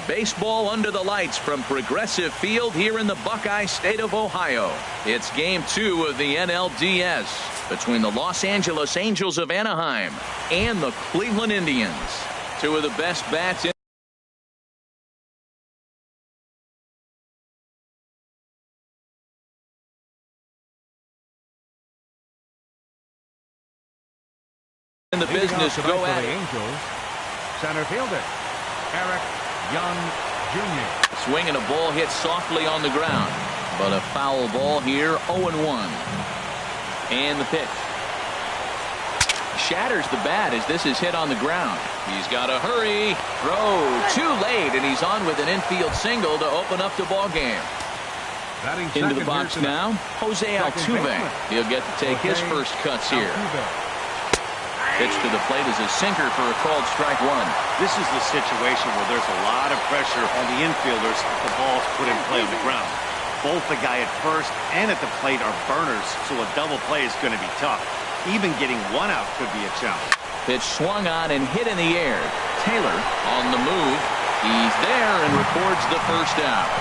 Baseball under the lights from Progressive Field here in the Buckeye State of Ohio. It's Game 2 of the NLDS between the Los Angeles Angels of Anaheim and the Cleveland Indians. Two of the best bats in the business go at the Angels. Center fielder Eric Young Jr. Swing and a ball hit softly on the ground, but a foul ball here. 0-1. And the pitch shatters the bat as this is hit on the ground. He's got to hurry. Throw too late, and he's on with an infield single to open up the ball game. Into the box now, Jose Altuve. He'll get to take his first cuts here. Pitch to the plate is a sinker for a called strike one. This is the situation where there's a lot of pressure on the infielders if the ball's put in play on the ground. Both the guy at first and at the plate are burners, so a double play is going to be tough. Even getting one out could be a challenge. Pitch swung on and hit in the air. Taylor on the move. He's there and records the first out.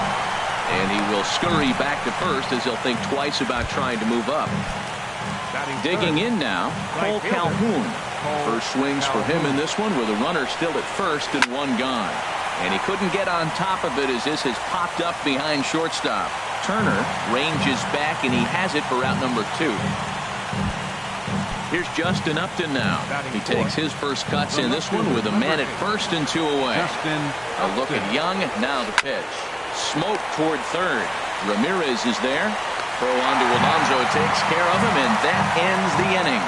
And he will scurry back to first as he'll think twice about trying to move up. Digging in now, Cole Calhoun. First swings for him in this one with a runner still at first and one gone. And he couldn't get on top of it as this has popped up behind shortstop. Turner ranges back and he has it for out number 2. Here's Justin Upton now. He takes his first cuts in this one with a man at first and 2 away. A look at Young. Now the pitch. Smoke toward third. Ramirez is there. Throw on to Alonso takes care of him, and that ends the inning.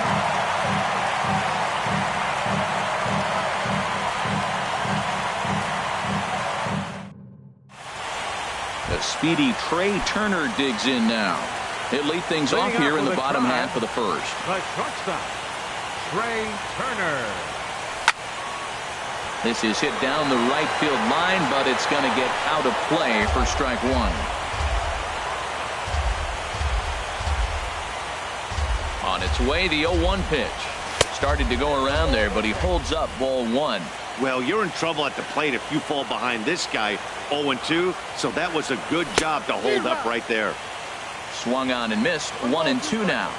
The speedy Trey Turner digs in now. He'll lead things off here in the bottom half of the first. The shortstop, Trey Turner. This is hit down the right field line, but it's going to get out of play for strike one. On its way, the 0-1 pitch. Started to go around there, but he holds up ball 1. Well, you're in trouble at the plate if you fall behind this guy. 0-2, so that was a good job to hold up right there. Swung on and missed. 1-2 now.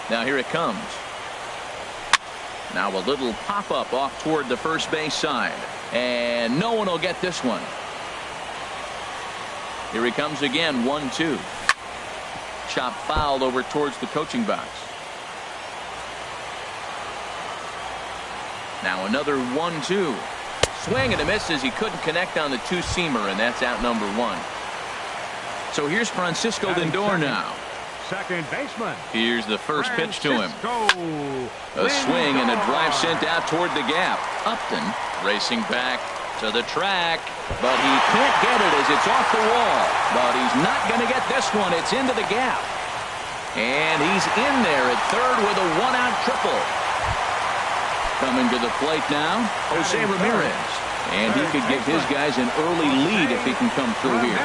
Now here it comes. Now a little pop-up off toward the first base side. And no one will get this one. Here he comes again. 1-2. Chop fouled over towards the coaching box. Now another 1-2. Swing and a miss as he couldn't connect on the two-seamer, and that's out number 1. So here's Francisco Lindor now. Second baseman. Here's the first pitch to him. A swing and a drive sent out toward the gap. Upton racing back to the track, but he can't get it as it's off the wall. But he's not going to get this one. It's into the gap. And he's in there at third with a one-out triple. Coming to the plate now, Jose Ramirez. And he could give his guys an early lead if he can come through here.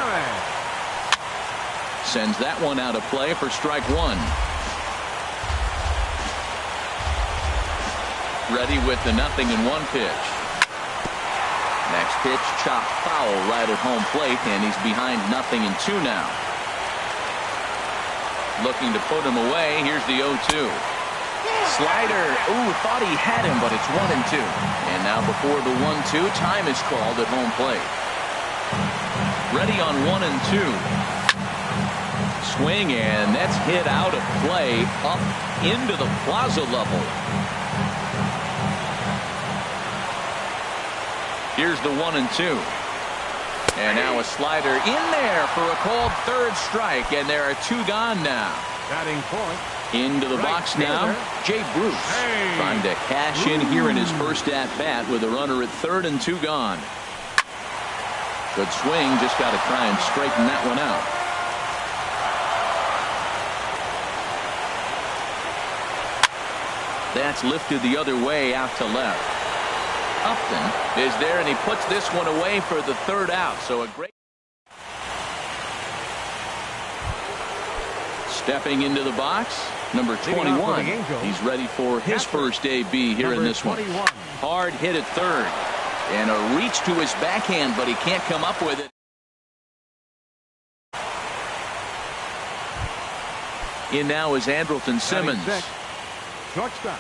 Sends that one out of play for strike 1. Ready with the 0-1 pitch. Next pitch, chop foul right at home plate, and he's behind 0-2 now. Looking to put him away. Here's the 0-2. Slider. Ooh, thought he had him, but it's 1-2. And now before the 1-2, time is called at home plate. Ready on 1-2. Swing, and that's hit out of play up into the plaza level. Here's the 1-2. And now a slider in there for a called third strike, and there are 2 gone now. Batting point. Into the box now, Jay Bruce. Trying to cash in here in his first at-bat with a runner at third and 2 gone. Good swing, just got to try and straighten that one out. That's lifted the other way out to left. Upton is there, and he puts this one away for the third out. So a great. Stepping into the box, number 21. He's ready for his first AB here in this one. Hard hit at third. And a reach to his backhand, but he can't come up with it. In now is Andrelton Simmons. Shortstop.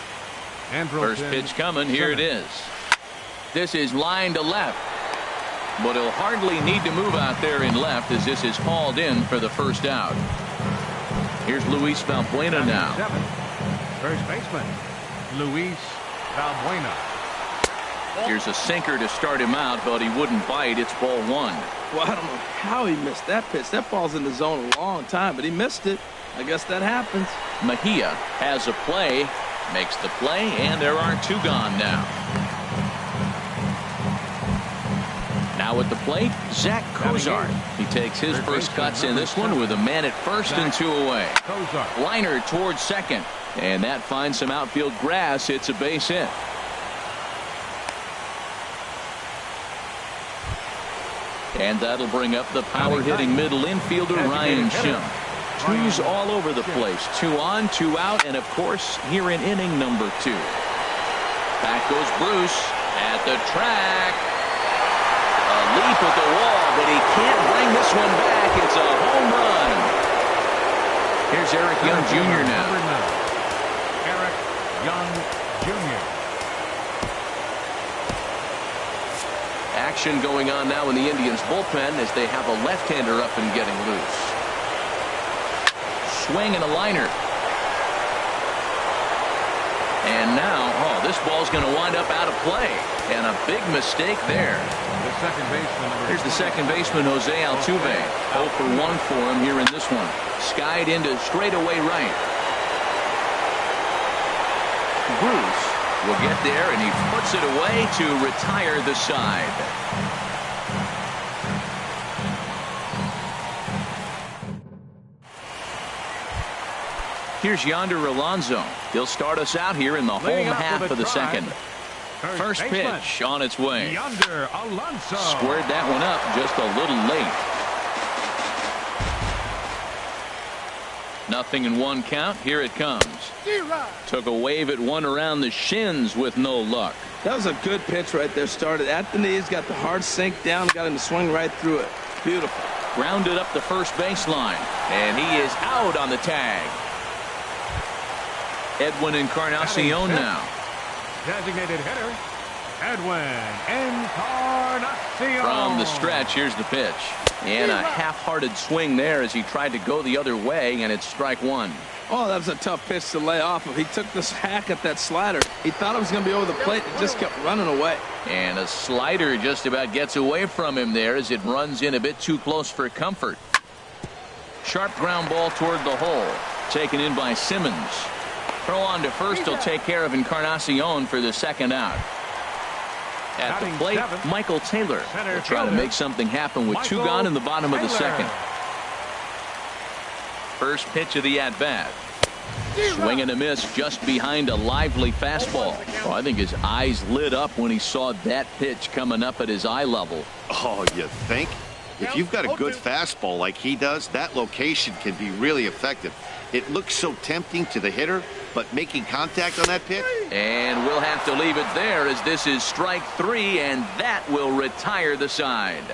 First pitch coming. Here it is. This is line to left. But he'll hardly need to move out there in left as this is hauled in for the first out. Here's Luis Valbuena now. First baseman, Luis Valbuena. Here's a sinker to start him out, but he wouldn't bite. It's ball one. Well, I don't know how he missed that pitch. That ball's in the zone a long time, but he missed it. I guess that happens. Mejia has a play, makes the play, and there are two gone now. Now at the plate, Zach Cozart. He takes his first cuts in this one with a man at first and two away. Liner towards second, and that finds some outfield grass. It's a base hit. And that'll bring up the power-hitting middle infielder Ryan Shim. Twos all over the place. 2 on, 2 out, and of course here in inning number 2. Back goes Bruce at the track. A leap at the wall, but he can't bring this one back. It's a home run. Here's Eric Young Jr. now. Eric Young Jr. Action going on now in the Indians bullpen as they have a left-hander up and getting loose. Swing and a liner. And now, this ball's going to wind up out of play. And a big mistake there. Here's the second baseman, Jose Altuve. 0 for 1 for him here in this one. Skied into straightaway right. Bruce will get there, and he puts it away to retire the side. Here's Yonder Alonso. He'll start us out here in the home half of the second. First pitch on its way. Yonder Alonso. Squared that one up just a little late. 0-1 count. Here it comes. Took a wave at one around the shins with no luck. That was a good pitch right there. Started at the knees, got the hard sink down, got him to swing right through it. Beautiful. Grounded up the first baseline, and he is out on the tag. Edwin Encarnacion now. Designated hitter, Edwin Encarnacion. From the stretch, here's the pitch. And a half-hearted swing there as he tried to go the other way, and it's strike one. Oh, that was a tough pitch to lay off of. He took this hack at that slider. He thought it was going to be over the plate. It just kept running away. And a slider just about gets away from him there as it runs in a bit too close for comfort. Sharp ground ball toward the hole. Taken in by Simmons. Throw on to first. He'll take care of Encarnacion for the second out. At the plate, Michael Taylor will try to make something happen with two gone in the bottom of the second. First pitch of the at-bat. Swing and a miss just behind a lively fastball. Oh, I think his eyes lit up when he saw that pitch coming up at his eye level. Oh, you think? If you've got a good fastball like he does, that location can be really effective. It looks so tempting to the hitter, but making contact on that pitch? And we'll have to leave it there as this is strike 3, and that will retire the side.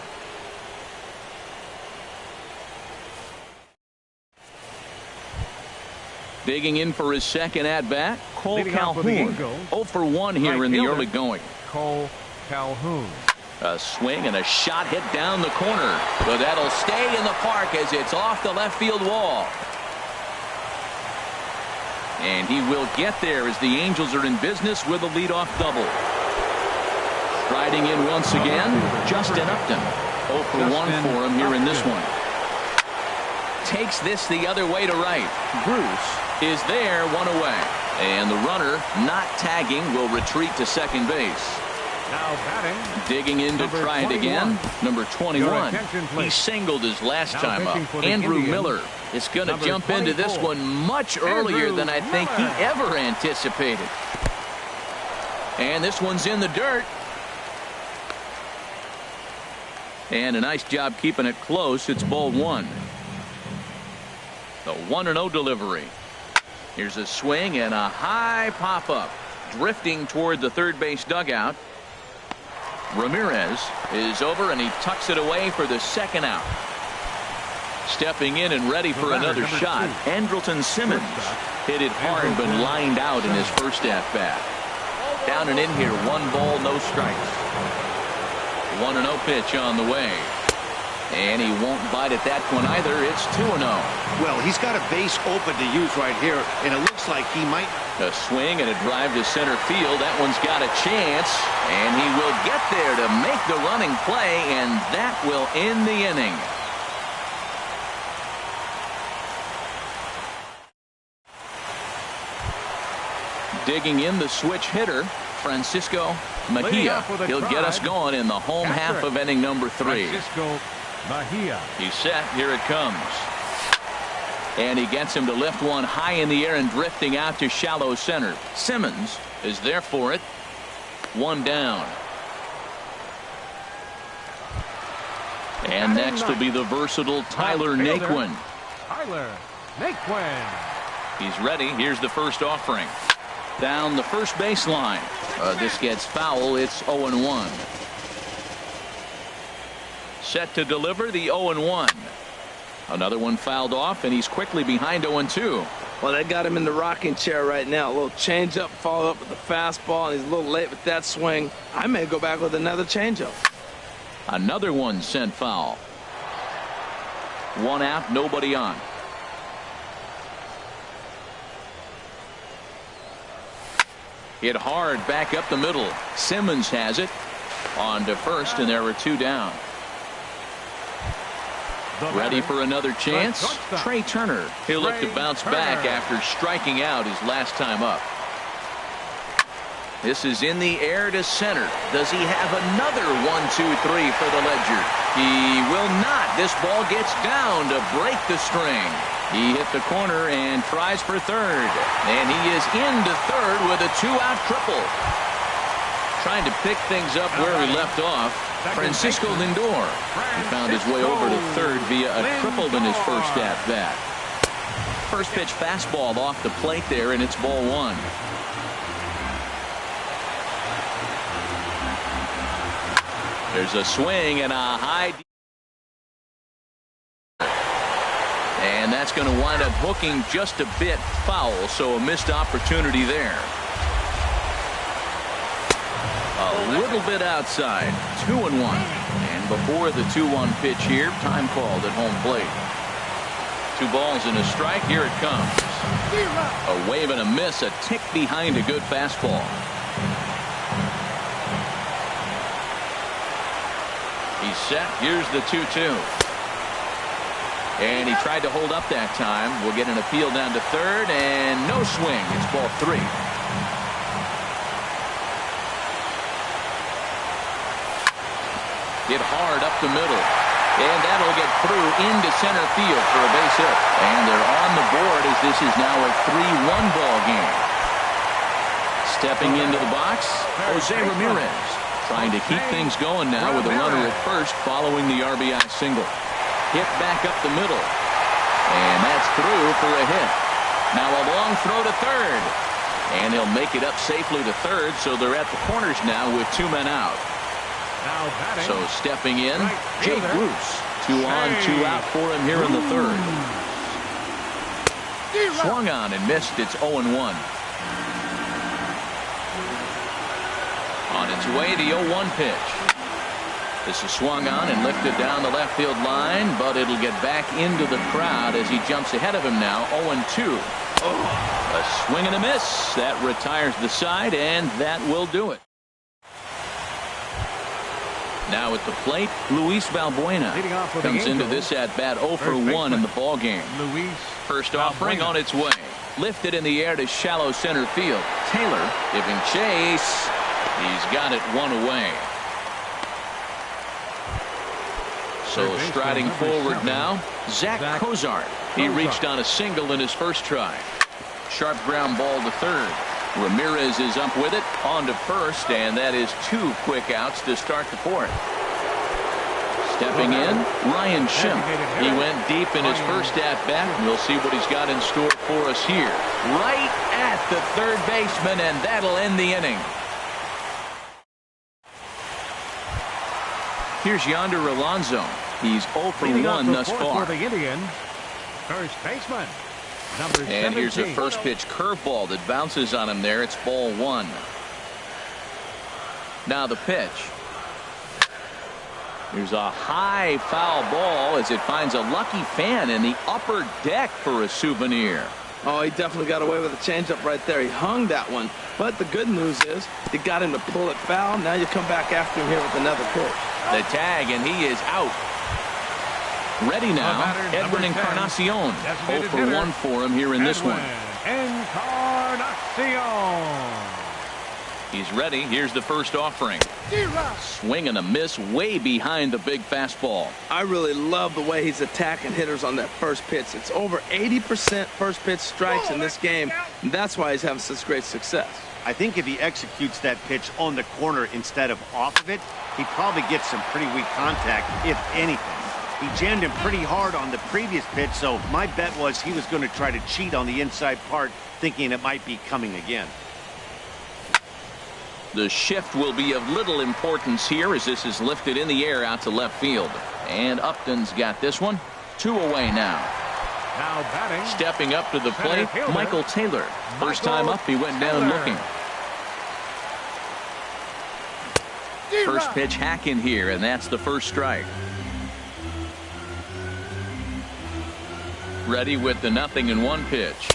Digging in for his second at-bat, Cole Calhoun. 0 for 1 here in the early going. Cole Calhoun. A swing and a shot hit down the corner. But that'll stay in the park as it's off the left field wall. And he will get there as the Angels are in business with a leadoff double. Striding in once again, Justin Upton. 0 for 1 for him here in this one. Takes this the other way to right. Bruce is there, one away. And the runner, not tagging, will retreat to second base. Now batting. Digging in to try it again. Number 21. He singled his last time up. Andrew Miller is going to jump into this one much earlier than I think he ever anticipated. And this one's in the dirt. And a nice job keeping it close. It's ball one. The 1-0 delivery. Here's a swing and a high pop-up. Drifting toward the third base dugout. Ramirez is over, and he tucks it away for the second out. Stepping in and ready for another shot, Andrelton Simmons hit it hard but lined out in his first at-bat. Down and in here, 1 ball, no strikes. 1-0 pitch on the way. And he won't bite at that one either. It's 2-0. Well, he's got a base open to use right here, and it looks like he might. A swing and a drive to center field. That one's got a chance, and he will get there to make the running play, and that will end the inning. Digging in the switch hitter, Francisco Mejia. He'll get us going in the home half of inning number 3. Francisco Mejia. He's set. Here it comes. And he gets him to lift one high in the air and drifting out to shallow center. Simmons is there for it. 1 down. And next will be the versatile Tyler Naquin. Tyler Naquin. He's ready. Here's the first offering. Down the first baseline. This gets foul. It's 0-1. Set to deliver the 0-1. Another one fouled off, and he's quickly behind 0-2. Well, they got him in the rocking chair right now. A little changeup, followed up with the fastball, and he's a little late with that swing. I may go back with another changeup. Another one sent foul. 1 out, nobody on. Hit hard back up the middle. Simmons has it on to first, and there were 2 down. Ready for another chance? Trey Turner. He'll look to bounce back after striking out his last time up. This is in the air to center. Does he have another 1-2-3 for the Ledger? He will not. This ball gets down to break the string. He hit the corner and tries for third. And he is into third with a 2-out triple. Trying to pick things up where he left off, Francisco Lindor. He found his way over to third via a triple in his first at-bat. First pitch fastball off the plate there, and it's ball 1. There's a swing and a high. And that's going to wind up hooking just a bit foul, so a missed opportunity there. A little bit outside. 2-1. And before the 2-1 pitch here, time called at home plate. 2 balls and a strike. Here it comes. A wave and a miss, a tick behind a good fastball. He's set. Here's the 2-2. And he tried to hold up that time. We'll get an appeal down to third, and no swing. It's ball 3. Hit hard up the middle. And that'll get through into center field for a base hit. And they're on the board as this is now a 3-1 ball game. Stepping into the box, Jose Ramirez. Trying to keep things going now with a runner at first following the RBI single. Hit back up the middle. And that's through for a hit. Now a long throw to third. And he'll make it up safely to third, so they're at the corners now with 2 men out. So stepping in, Jake Bruce. 2 on, 2 out for him here in the third. Swung on and missed. It's 0-1. On its way, the 0-1 pitch. This is swung on and lifted down the left field line, but it'll get back into the crowd as he jumps ahead of him now. 0-2. A swing and a miss. That retires the side, and that will do it. Now at the plate, Luis Valbuena comes into this at-bat 0 for 1 in the ball game. First offering on its way. Lifted in the air to shallow center field. Taylor giving chase. He's got it 1 away. So striding forward now, Zach Cozart. He reached on a single in his first try. Sharp ground ball to third. Ramirez is up with it, on to first, and that is 2 quick outs to start the fourth. Stepping in, Ryan Schimpf. He went deep in his first at-bat, and we'll see what he's got in store for us here. Right at the third baseman, and that'll end the inning. Here's Yonder Alonso. He's 0 for Leading 1 thus for far. the Indians, first baseman, number 17. And here's a first pitch curveball that bounces on him there. It's ball 1. Now the pitch. Here's a high foul ball as it finds a lucky fan in the upper deck for a souvenir. Oh, he definitely got away with a changeup right there. He hung that one. But the good news is you got him to pull it foul. Now you come back after him here with another pitch. The tag, and he is out. Ready now, Edwin Encarnacion. 0 for 1 for him here in this one. Encarnacion. He's ready. Here's the first offering. Swing and a miss way behind the big fastball. I really love the way he's attacking hitters on that first pitch. It's over 80% first pitch strikes in this game, and that's why he's having such great success. I think if he executes that pitch on the corner instead of off of it, he probably gets some pretty weak contact, if anything. He jammed him pretty hard on the previous pitch, so my bet was he was going to try to cheat on the inside part, thinking it might be coming again. The shift will be of little importance here as this is lifted in the air out to left field. And Upton's got this one. 2 away now. Now batting. Stepping up to the plate, Michael Taylor. First time up, he went down looking. First pitch hack in here, and that's the first strike. Ready with the 0-1 pitch.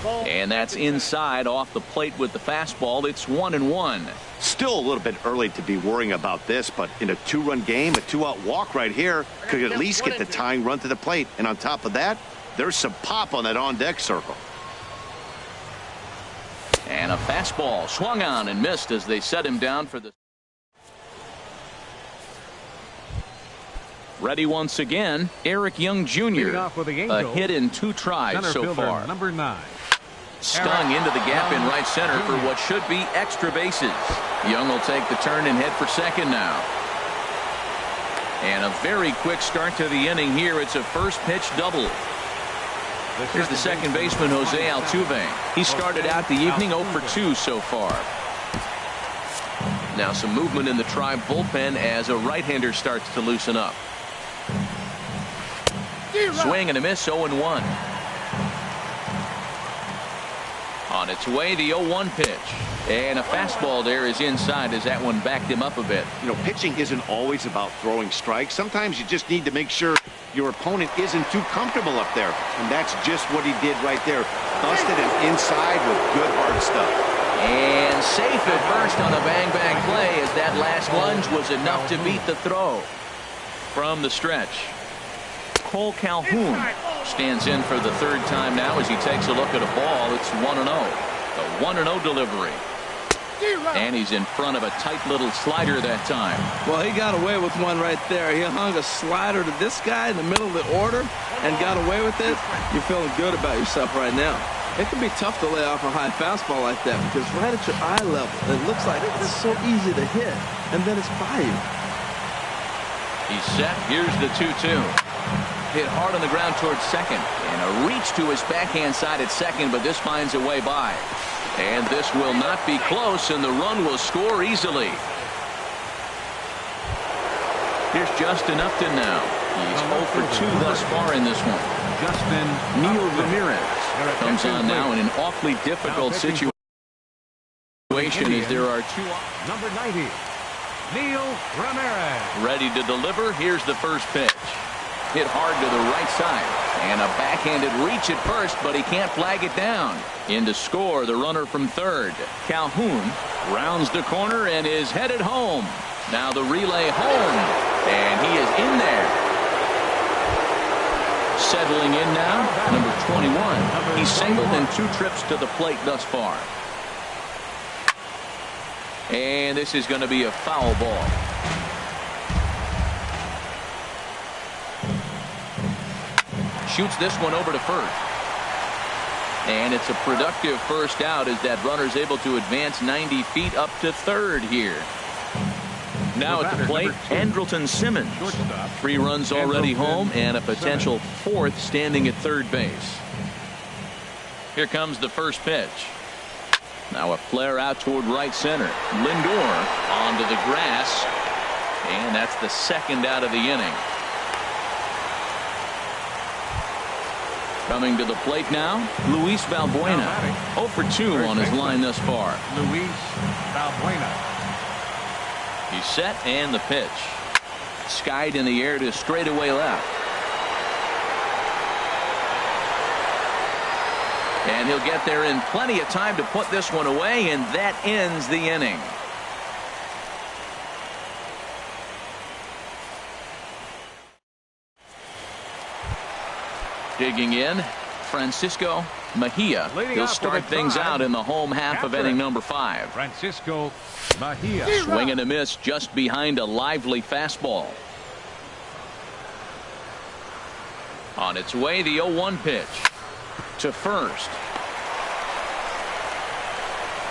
And that's inside off the plate with the fastball. It's 1-1. Still a little bit early to be worrying about this, but in a 2-run game, a 2-out walk right here could at least get the tying run to the plate. And on top of that, there's some pop on that on-deck circle. And a fastball swung on and missed as they set him down for the... Ready once again, Eric Young Jr. A hit in 2 tries so far. Number 9. Stung into the gap in right center for what should be extra bases. Young will take the turn and head for second now. And a very quick start to the inning here. It's a first pitch double. Here's the second baseman, Jose Altuve. He started out the evening 0 for 2 so far. Now some movement in the Tribe bullpen as a right-hander starts to loosen up. Swing and a miss, 0-1. On its way, the 0-1 pitch. And a fastball there is inside as that one backed him up a bit. You know, pitching isn't always about throwing strikes. Sometimes you just need to make sure your opponent isn't too comfortable up there. And that's just what he did right there. Busted him inside with good hard stuff. And safe at first on a bang-bang play as that last lunge was enough to beat the throw. From the stretch, Cole Calhoun stands in for the 3rd time now as he takes a look at a ball. It's 1-0. The 1-0 delivery. And he's in front of a tight little slider that time. Well, he got away with one right there. He hung a slider to this guy in the middle of the order and got away with it. You're feeling good about yourself right now. It can be tough to lay off a high fastball like that because right at your eye level, it looks like it's so easy to hit, and then it's by you. He's set. Here's the 2-2. Hit hard on the ground towards second. And a reach to his backhand side at second, but this finds a way by. And this will not be close, and the run will score easily. Here's Justin Upton now. He's 0 for 2 thus far in this one. Neil Ramirez comes on now in an awfully difficult situation as there are 2. Number 90, Neil Ramirez. Ready to deliver. Here's the first pitch. Hit hard to the right side. And a backhanded reach at first, but he can't flag it down. In to score, the runner from third. Calhoun rounds the corner and is headed home. Now the relay home. And he is in there. Settling in now, number 21. He's singled in 2 trips to the plate thus far. And this is going to be a foul ball. Shoots this one over to first. And it's a productive first out as that runner's able to advance 90 feet up to third here. Now at the plate, Andrelton Simmons. 3 runs already home and a potential 4th standing at third base. Here comes the first pitch. Now a flare out toward right center. Lindor onto the grass. And that's the second out of the inning. Coming to the plate now, Luis Valbuena. 0 for 2 on his line thus far. Luis Valbuena. He's set and the pitch. Skied in the air to straightaway left. And he'll get there in plenty of time to put this one away, and that ends the inning. Digging in, Francisco Mejia. He'll start things out in the home half of inning number 5. Francisco Mejia. Swing and a miss just behind a lively fastball. On its way, the 0-1 pitch to first.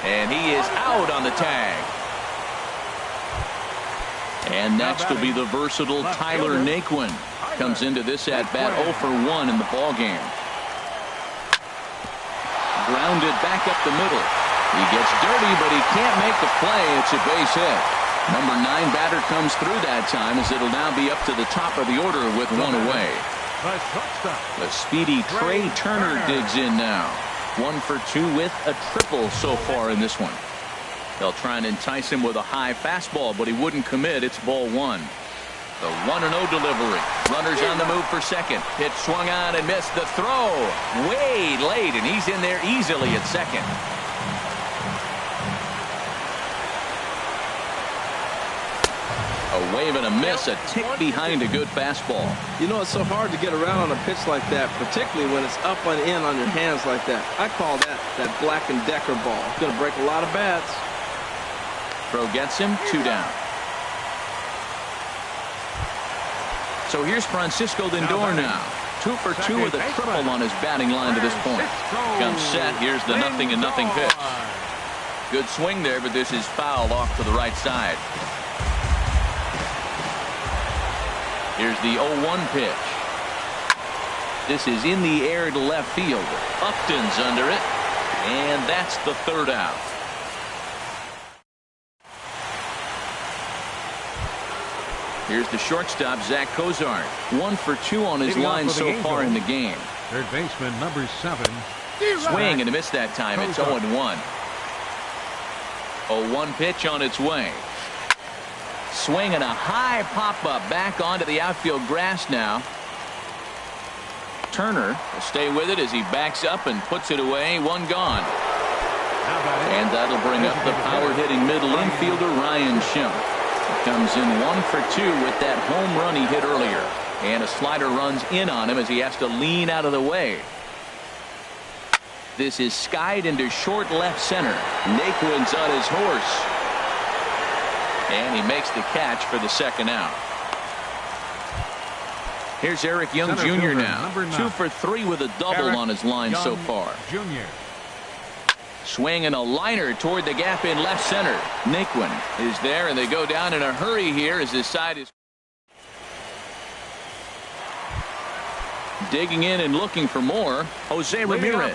And he is out on the tag. And next will be the versatile Tyler Naquin. Comes into this at-bat 0 for 1 in the ballgame. Grounded back up the middle. He gets dirty, but he can't make the play. It's a base hit. Number 9 batter comes through that time, as it'll now be up to the top of the order with one away. The speedy Trey Turner digs in now. 1 for 2 with a triple so far in this one. They'll try and entice him with a high fastball, but he wouldn't commit. It's ball 1. The 1-0 delivery. Runners on the move for second. Pitch swung on and missed. The throw way late, and he's in there easily at second. A wave and a miss, a tick behind a good fastball. You know, it's so hard to get around on a pitch like that, particularly when it's up and in on your hands like that. I call that Black & Decker ball. It's going to break a lot of bats. Throw gets him, 2 down. So here's Francisco Lindor now. 2 for 2 with a triple on his batting line to this point. Comes set. Here's the 0-0 pitch. Good swing there, but this is foul off to the right side. Here's the 0-1 pitch. This is in the air to left field. Upton's under it, and that's the 3rd out. Here's the shortstop, Zach Cozart. 1 for 2 on his line so far in the game. Third baseman, number 7. Swing and a miss that time. It's 0-1. 0-1 pitch on its way. Swing and a high pop-up back onto the outfield grass now. Turner will stay with it as he backs up and puts it away. 1 gone. And that'll bring up the power-hitting middle infielder, Ryan Schimpf. Comes in 1 for 2 with that home run he hit earlier. And a slider runs in on him as he has to lean out of the way. This is skied into short left center. Naquin's on his horse. And he makes the catch for the 2nd out. Here's Eric Young Jr. now. 2 for 3 with a double on his line so far. Jr. Swing and a liner toward the gap in left center. Naquin is there, and they go down in a hurry here as his side is digging in and looking for more. Jose Ramirez.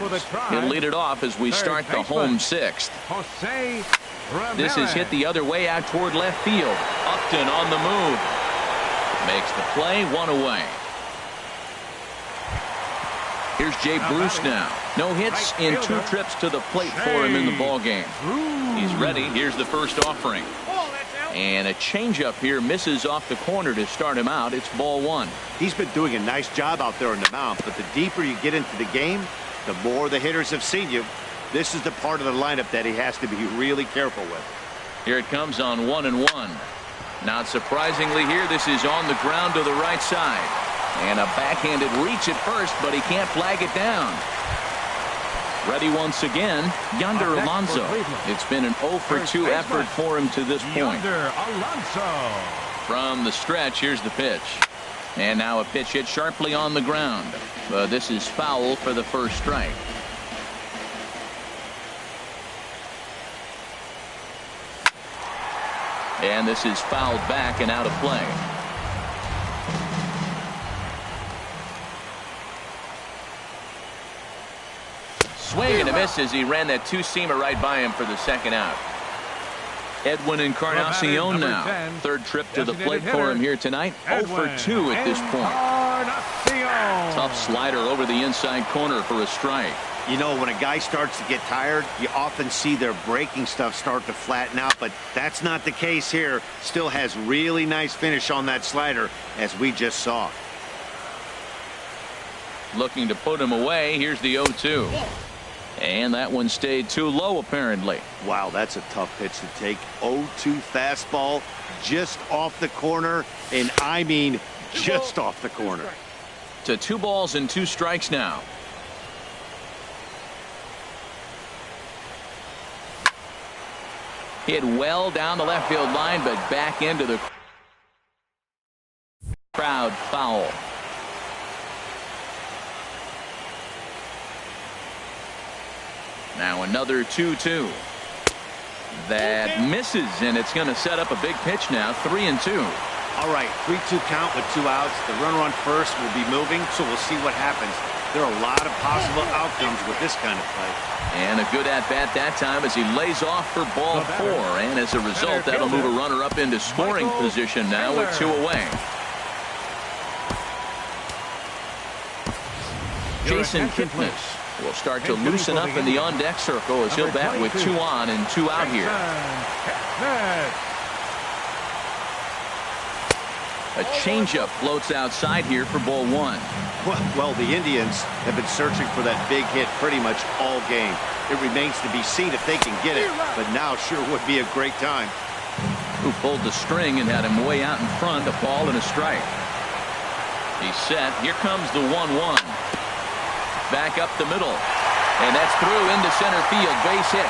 He'll lead it off as we start the home 6th. Jose Ramirez. This is hit the other way out toward left field. Upton on the move. Makes the play, 1 away. Here's Jay Bruce now. No hits in 2 trips to the plate for him in the ballgame. He's ready. Here's the first offering. And a changeup here misses off the corner to start him out. It's ball 1. He's been doing a nice job out there in the mound, but the deeper you get into the game, the more the hitters have seen you. This is the part of the lineup that he has to be really careful with. Here it comes on 1-1. Not surprisingly here, this is on the ground to the right side. And a backhanded reach at first, but he can't flag it down. Ready once again, Yonder Alonso. It's been an 0 for 2 effort for him to this point. Yonder Alonso. From the stretch, here's the pitch. And now a pitch hit sharply on the ground. But this is foul for the first strike. And this is fouled back and out of play. Swing and a miss as he ran that 2-seamer right by him for the 2nd out. Edwin Encarnacion now. 10, Third trip to the plate designated for hitter, him here tonight. 0 for 2 at this point. Encarnacion. Tough slider over the inside corner for a strike. You know, when a guy starts to get tired, you often see their breaking stuff start to flatten out, but that's not the case here. Still has really nice finish on that slider, as we just saw. Looking to put him away. Here's the 0-2. And that one stayed too low, apparently. Wow, that's a tough pitch to take. 0-2 fastball, just off the corner, and I mean just off the corner. To 2 balls and 2 strikes now. Hit well down the left field line, but back into the crowd. Foul. Now another 2-2. That misses, and it's going to set up a big pitch now. 3-2. All right, 3-2 count with 2 outs. The runner on first will be moving, so we'll see what happens. There are a lot of possible outcomes with this kind of play. And a good at-bat that time as he lays off for ball 4. And as a result, that'll move a runner up into scoring position now with 2 away. Jason Kipnis will start to loosen up in the on-deck circle as he'll bat with 2 on and 2 out here. A changeup floats outside here for ball 1. Well, the Indians have been searching for that big hit pretty much all game. It remains to be seen if they can get it, but now sure would be a great time. Who pulled the string and had him way out in front, a ball and a strike. He's set. Here comes the 1-1. Back up the middle. And that's through into center field. Base hit.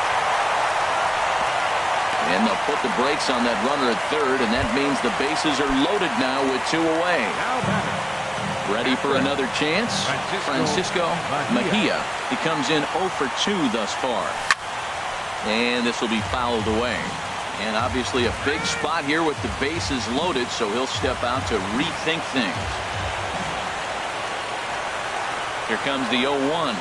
And they'll put the brakes on that runner at third, and that means the bases are loaded now with 2 away. Ready for another chance? Francisco Mejia. He comes in 0 for 2 thus far. And this will be fouled away. And obviously a big spot here with the bases loaded, so he'll step out to rethink things. Here comes the 0-1.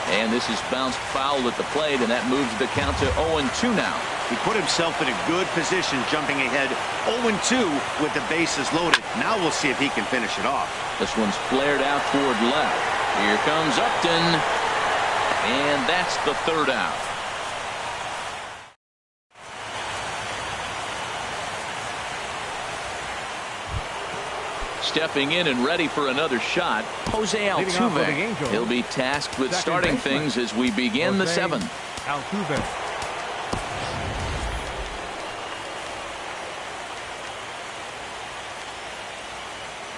And this is bounced foul at the plate, and that moves the count to 0-2 now. He put himself in a good position jumping ahead 0-2 with the bases loaded. Now we'll see if he can finish it off. This one's flared out toward left. Here comes Upton. And that's the 3rd out. Stepping in and ready for another shot, Jose Altuve. He'll be tasked with starting things as we begin the 7th. Altuve.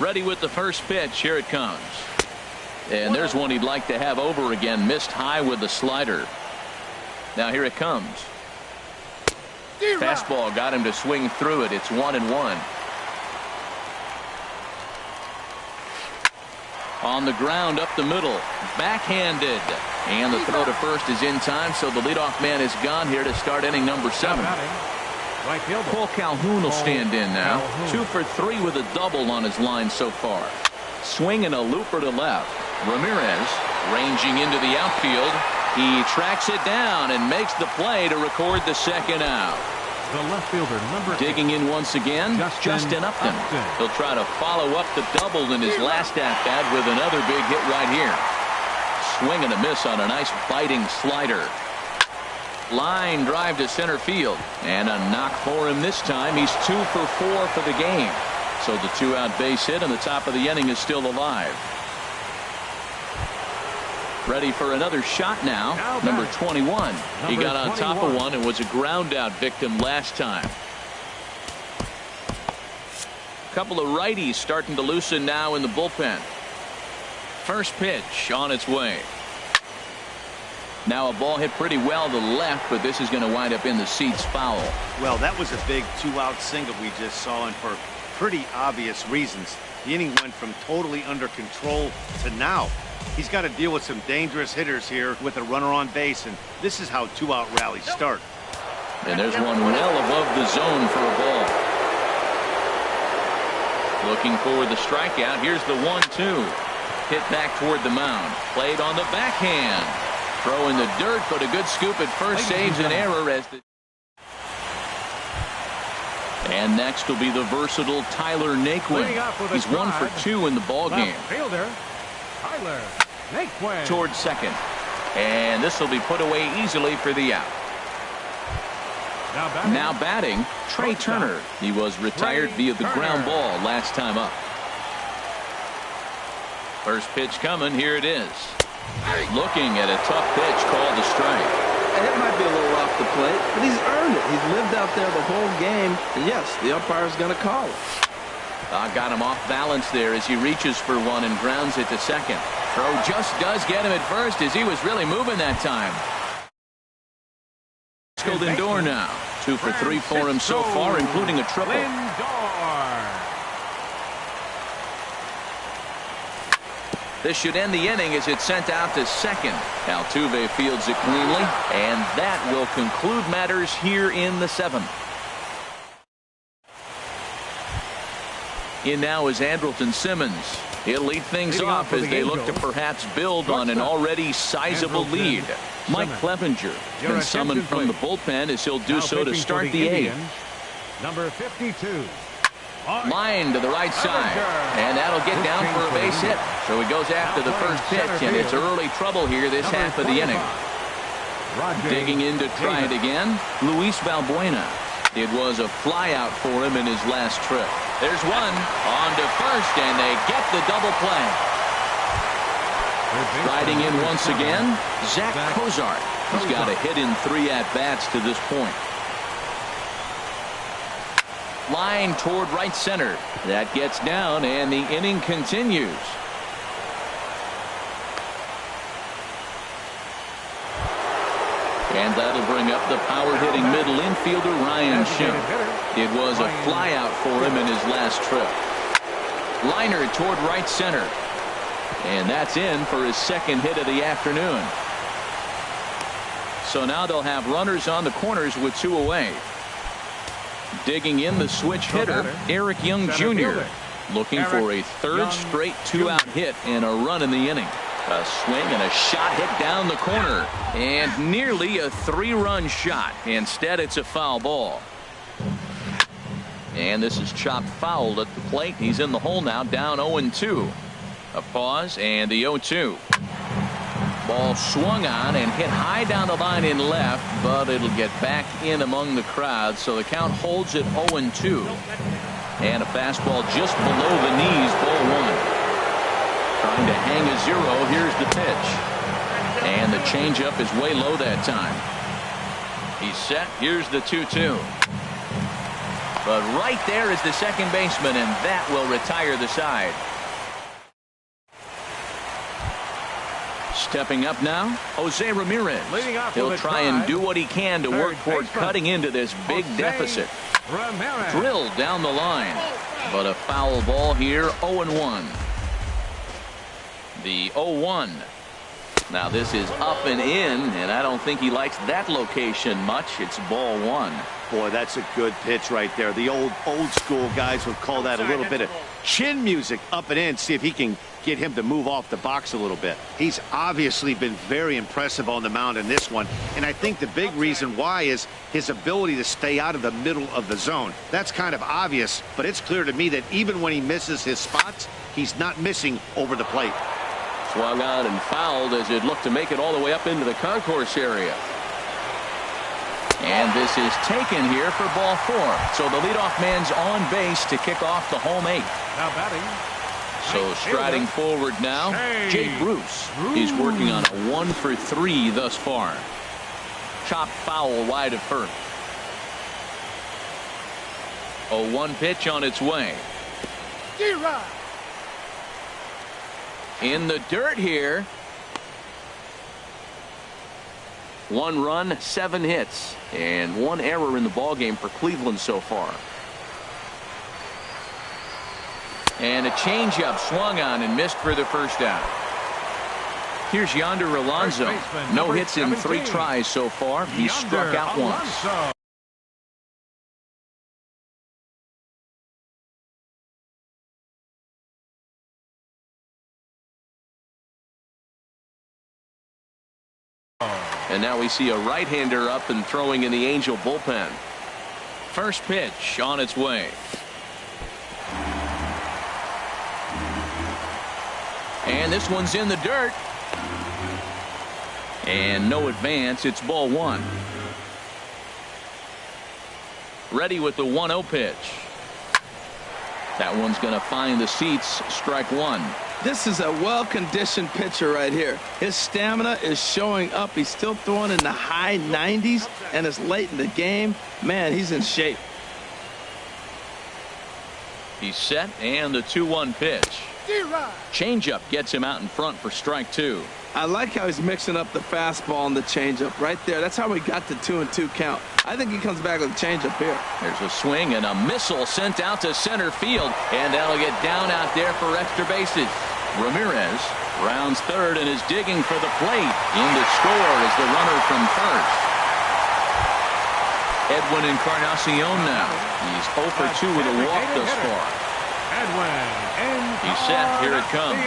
Ready with the first pitch. Here it comes. And there's one he'd like to have over again. Missed high with the slider. Now here it comes. Fastball got him to swing through it. It's 1-1. On the ground up the middle. Backhanded. And the throw to first is in time, so the leadoff man is gone here to start inning number 7. Paul Calhoun will stand in now. 2 for 3 with a double on his line so far. Swinging a looper to left. Ramirez ranging into the outfield. He tracks it down and makes the play to record the 2nd out. The left fielder, number 8. Digging in once again, Justin Upton. He'll try to follow up the double in his last at-bat with another big hit right here. Swing and a miss on a nice biting slider. Line drive to center field. And a knock for him this time. He's 2 for 4 for the game. So the 2-out base hit and the top of the inning is still alive. Ready for another shot now. Number 21. He got on top of one and was a ground out victim last time. A couple of righties starting to loosen now in the bullpen. First pitch on its way. Now a ball hit pretty well to left, but this is going to wind up in the seats foul. Well, that was a big 2-out single we just saw, and for pretty obvious reasons. The inning went from totally under control to now. He's got to deal with some dangerous hitters here with a runner on base, and this is how 2-out rallies start. And there's one well above the zone for a ball. Looking for the strikeout. Here's the 1-2. Hit back toward the mound. Played on the backhand. Throw in the dirt, but a good scoop at first saves an error as the And next will be the versatile Tyler Naquin. He's 1 for 2 in the ball game. Fielder, Tyler Naquin. Towards second. And this will be put away easily for the out. Now batting, Trey Turner. He was retired via the ground ball last time up. First pitch coming. Here it is. Looking at a tough pitch called a strike. And it might be a little off the plate, but he's earned it. He's lived out there the whole game. And yes, the umpire's going to call it. Got him off balance there as he reaches for one and grounds it to second. Throw just does get him at first as he was really moving that time. Lindor now. 2 for 3 for him so far, including a triple. This should end the inning as it's sent out to second. Altuve fields it cleanly, and that will conclude matters here in the 7th. In now is Andrelton Simmons. He'll lead things off as they look to perhaps build on an already sizable lead. Mike Clevenger been summoned from the bullpen as he'll do so to start the 8th. Number 52. Line to the right side, and that'll get down for a base hit. So he goes after the first pitch, and it's early trouble here this half of the inning. Digging in to try it again, Luis Valbuena. It was a fly out for him in his last trip. There's one on to first, and they get the double play. Riding in once again, Zach Cozart. He's got a hit in 3 at-bats to this point. Line toward right center. That gets down, and the inning continues. And that'll bring up the power-hitting middle infielder Ryan Schimm. It was a flyout for him in his last trip. Liner toward right center. And that's in for his second hit of the afternoon. So now they'll have runners on the corners with 2 away. Digging in the switch hitter, Eric Young Jr. Looking for a third straight 2-out hit and a run in the inning. A swing and a shot hit down the corner. And nearly a 3-run shot. Instead, it's a foul ball. And this is chopped foul at the plate. He's in the hole now, down 0-2. A pause and the 0-2. Ball swung on and hit high down the line in left, but it'll get back in among the crowd, so the count holds at 0-2. And a fastball just below the knees, ball 1. Trying to hang a 0. Here's the pitch. And the changeup is way low that time. He's set. Here's the 2-2. But right there is the second baseman, and that will retire the side. Stepping up now, Jose Ramirez. He'll try and do what he can to work toward cutting into this big deficit. Drilled down the line, but a foul ball here, 0-1. The 0-1. Now this is up and in, and I don't think he likes that location much. It's ball 1. Boy, that's a good pitch right there. The old school guys would call that a little bit of chin music, up and in. See if he can get him to move off the box a little bit. He's obviously been very impressive on the mound in this one, and I think the big reason why is his ability to stay out of the middle of the zone. That's kind of obvious, but it's clear to me that even when he misses his spots, he's not missing over the plate. Swung on and fouled as it looked to make it all the way up into the concourse area. And this is taken here for ball 4. So the leadoff man's on base to kick off the home 8th. Now batting. So striding forward now, Jay Bruce. He's working on a 1 for 3 thus far. Chopped foul wide of first. 0-1 pitch on its way. In the dirt here. 1 run, 7 hits, and 1 error in the ballgame for Cleveland so far. And a changeup swung on and missed for the first out. Here's Yonder Alonso. No hits in 3 tries so far. He's struck out once. And now we see a right-hander up and throwing in the Angel bullpen. First pitch on its way. And this one's in the dirt. And no advance. It's ball one. Ready with the 1-0 pitch. That one's going to find the seats. Strike one. This is a well-conditioned pitcher right here. His stamina is showing up. He's still throwing in the high 90s, and it's late in the game. Man, he's in shape. He's set, and the 2-1 pitch. Changeup gets him out in front for strike two. I like how he's mixing up the fastball and the changeup right there. That's how we got the 2-2 count. I think he comes back with a changeup here. There's a swing and a missile sent out to center field, and that'll get down out there for extra bases. Ramirez rounds third and is digging for the plate. In to score is the runner from first. Edwin Encarnacion now. He's 0 for 2 with a walk thus far. He's set. Here it comes.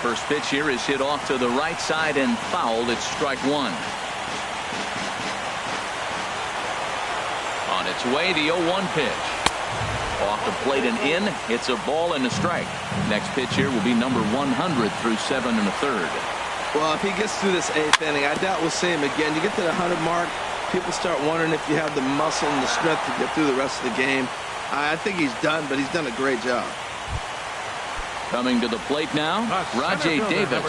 First pitch here is hit off to the right side and fouled. It's strike one. On its way, the 0-1 pitch. Off the plate and in. It's a ball and a strike. Next pitch here will be number 100 through 7 1/3. Well, if he gets through this 8th inning, I doubt we'll see him again. You get to the 100 mark, people start wondering if you have the muscle and the strength to get through the rest of the game. I think he's done, but he's done a great job. Coming to the plate now, Rajay Davis.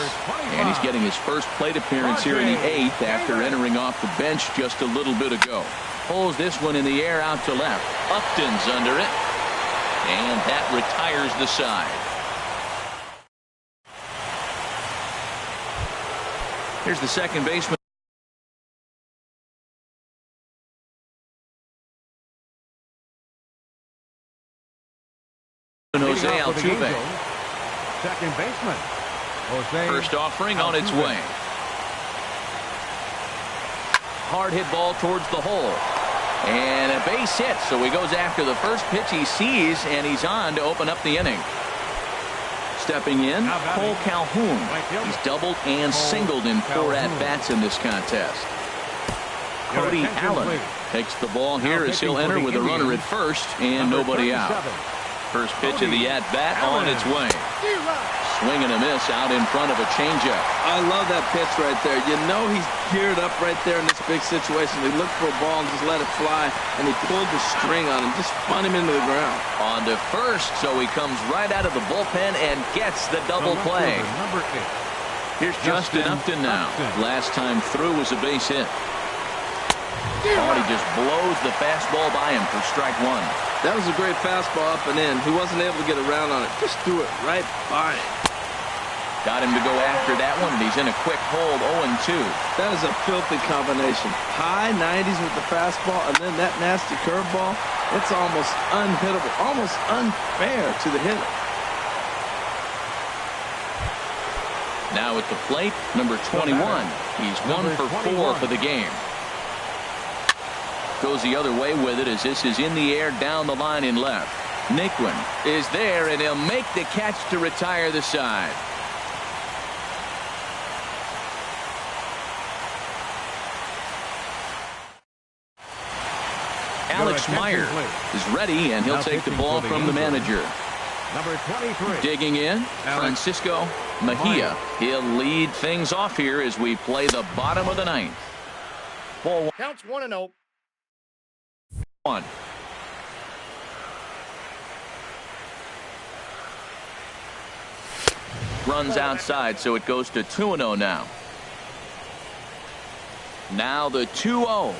And he's getting his first plate appearance here in the 8th after entering off the bench just a little bit ago. Pulls this one in the air out to left. Upton's under it. And that retires the side. Here's the second baseman. Jose Altuve. Second baseman, Jose. First offering on its way. Hard hit ball towards the hole. And a base hit, so he goes after the first pitch he sees, and he's on to open up the inning. Stepping in, Cole Calhoun. He's doubled and singled in 4 at-bats in this contest. Cody Allen takes the ball here as he'll enter with a runner at first and nobody out. First pitch of the at-bat on its way. Swing and a miss out in front of a changeup. I love that pitch right there. You know he's geared up right there in this big situation. He looked for a ball and just let it fly, and he pulled the string on him, just spun him into the ground. On to first, so he comes right out of the bullpen and gets the double play. Here's Justin Upton now. Last time through was a base hit. Oh, he just blows the fastball by him for strike one. That was a great fastball up and in. He wasn't able to get around on it. Just threw it right by him. Got him to go after that one, and he's in a quick hold, 0-2. That is a filthy combination. High 90s with the fastball, and then that nasty curveball. It's almost unhittable, almost unfair to the hitter. Now at the plate, number 21. He's 1 for 4 for the game. Goes the other way with it as this is in the air down the line in left. Naquin is there, and he'll make the catch to retire the side. Alex Meyer is ready, and he'll take the ball from the manager. Number 23. Digging in, Francisco Mejia. He'll lead things off here as we play the bottom of the 9th. Ball counts 1-0. 1. Runs outside, so it goes to 2-0 now. Now the 2-0.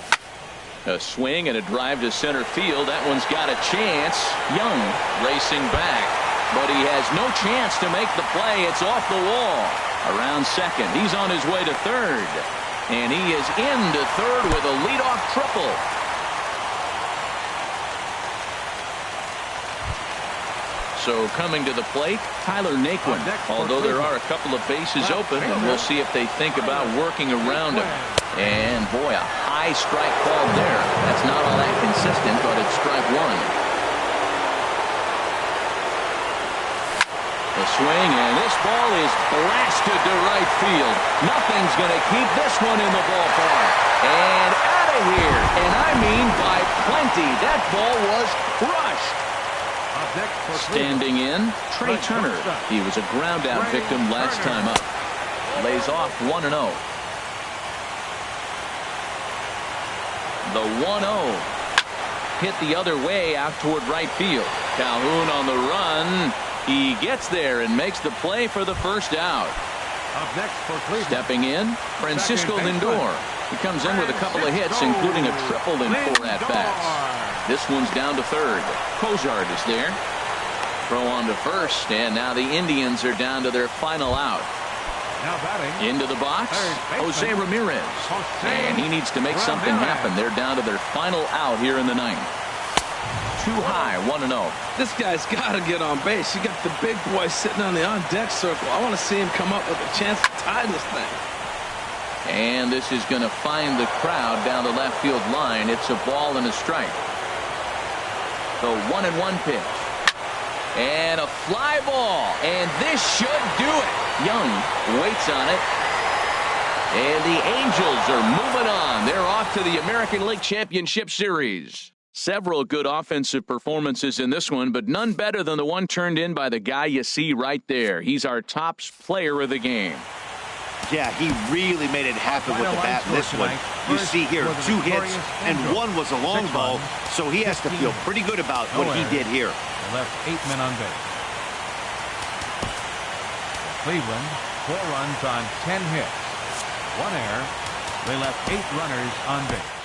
A swing and a drive to center field. That one's got a chance. Young racing back, but he has no chance to make the play. It's off the wall. Around second. He's on his way to third. And he is into third with a leadoff triple. So coming to the plate, Tyler Naquin. Although there are a couple of bases open, and we'll see if they think about working around him. And boy, a high strike called there. That's not all that consistent, but it's strike one. The swing, and this ball is blasted to right field. Nothing's going to keep this one in the ballpark. And out of here, and I mean by plenty. empty. That ball was crushed. Up next for Standing in, Trey Turner. He was a ground out victim last time up. Lays off 1-0. The 1-0 hit the other way out toward right field. Calhoun on the run. He gets there and makes the play for the first out. Up next for Cleveland. Stepping in, Francisco Lindor. He comes in with a couple of hits, including a triple in 4 at-bats. This one's down to third. Cozart is there. Throw on to first, and now the Indians are down to their final out. Now batting. Into the box, Jose Ramirez. And he needs to make something happen. They're down to their final out here in the ninth. Too high, 1-0. This guy's got to get on base. You got the big boy sitting on the on-deck circle. I want to see him come up with a chance to tie this thing. And this is going to find the crowd down the left field line. It's a ball and a strike. The 1-1 pitch. And a fly ball. And this should do it. Young waits on it. And the Angels are moving on. They're off to the American League Championship Series. Several good offensive performances in this one, but none better than the one turned in by the guy you see right there. He's our top player of the game. Yeah, he really made it happen with the bat in this one. You see here 2 hits, and 1 was a long ball, so he has to feel pretty good about what he did here. Left 8 men on base. Cleveland, 4 runs on 10 hits. 1 error. They left 8 runners on base.